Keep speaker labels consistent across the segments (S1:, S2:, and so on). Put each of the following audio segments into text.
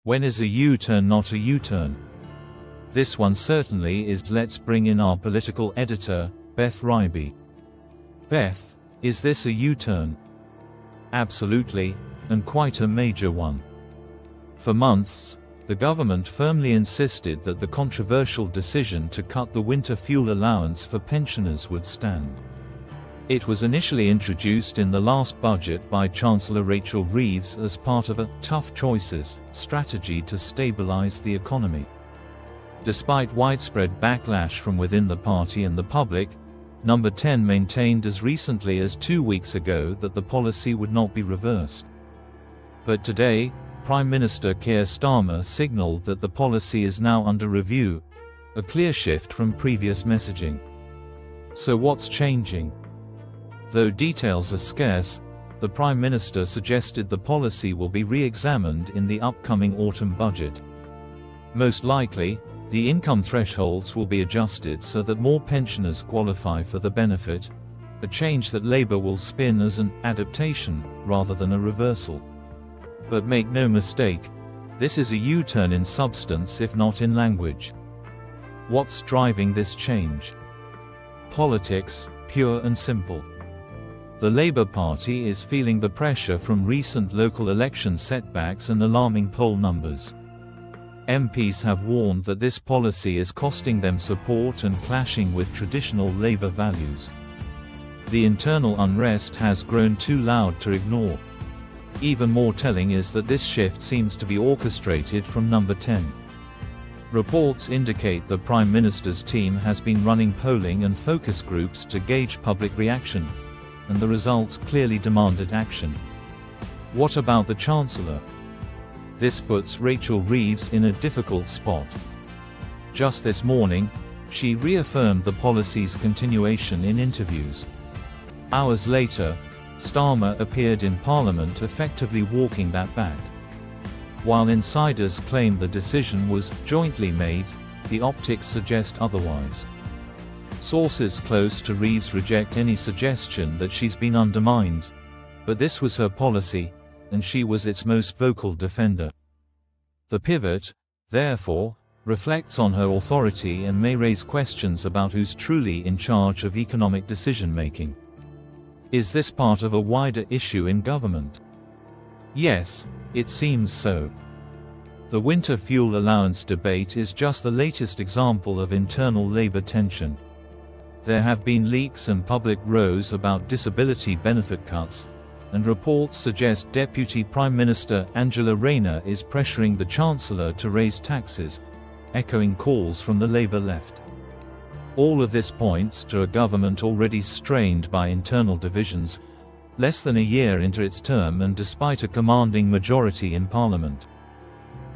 S1: When is a U-turn not a U-turn? This one certainly is. Let's bring in our political editor, Beth Riby. Beth, is this a U-turn? Absolutely, and quite a major one. For months, the government firmly insisted that the controversial decision to cut the winter fuel allowance for pensioners would stand. It was initially introduced in the last budget by Chancellor Rachel Reeves as part of a tough choices strategy to stabilize the economy. Despite widespread backlash from within the party and the public, Number 10 maintained as recently as 2 weeks ago that the policy would not be reversed. But today, Prime Minister Keir Starmer signaled that the policy is now under review, a clear shift from previous messaging. So what's changing? Though details are scarce, the Prime Minister suggested the policy will be re-examined in the upcoming autumn budget. Most likely, the income thresholds will be adjusted so that more pensioners qualify for the benefit, a change that Labour will spin as an adaptation rather than a reversal. But make no mistake, this is a U-turn in substance if not in language. What's driving this change? Politics, pure and simple. The Labour Party is feeling the pressure from recent local election setbacks and alarming poll numbers. MPs have warned that this policy is costing them support and clashing with traditional Labour values. The internal unrest has grown too loud to ignore. Even more telling is that this shift seems to be orchestrated from Number 10. Reports indicate the Prime Minister's team has been running polling and focus groups to gauge public reaction, and the results clearly demanded action. What about the Chancellor? This puts Rachel Reeves in a difficult spot. Just this morning, she reaffirmed the policy's continuation in interviews. Hours later, Starmer appeared in Parliament effectively walking that back. While insiders claim the decision was jointly made, the optics suggest otherwise. Sources close to Reeves reject any suggestion that she's been undermined. But this was her policy, and she was its most vocal defender. The pivot, therefore, reflects on her authority and may raise questions about who's truly in charge of economic decision-making. Is this part of a wider issue in government? Yes, it seems so. The winter fuel allowance debate is just the latest example of internal Labour tension. There have been leaks and public rows about disability benefit cuts, and reports suggest Deputy Prime Minister Angela Rayner is pressuring the Chancellor to raise taxes, echoing calls from the Labour left. All of this points to a government already strained by internal divisions, less than a year into its term and despite a commanding majority in Parliament.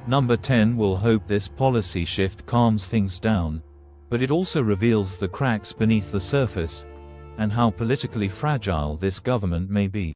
S1: Number 10 will hope this policy shift calms things down, but it also reveals the cracks beneath the surface, and how politically fragile this government may be.